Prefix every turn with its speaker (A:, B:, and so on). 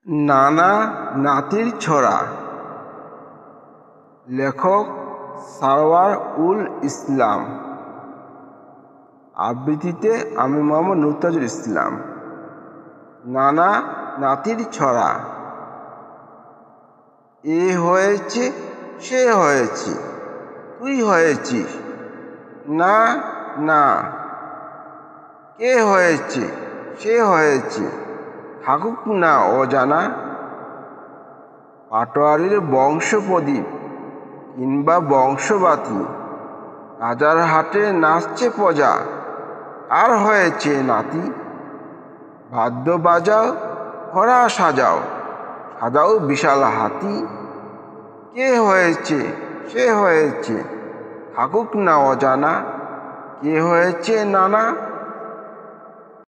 A: নানা নাতির ছড়া। লেখক সারওয়ার উল ইসলাম। আবৃত্তিতে আমি মোহাম্মদ নুরতাজুল ইসলাম। নানা নাতির ছড়া। এ হয়েছে, সে হয়েছে, তুই হয়েছিস না না। কে হয়েছে, সে হয়েছে, থাকুক না অজানা। পাটোয়ারির বংশপ্রদীপ কিংবা বংশবাতি, রাজার হাটে নাচছে প্রজা, আর হয়েছে নাতি। বাদ্য বাজাও, ঘোড়া সাজাও, সাজাও বিশাল হাতি। কে হয়েছে, সে হয়েছে, থাকুক না অজানা। কে হয়েছে নানা।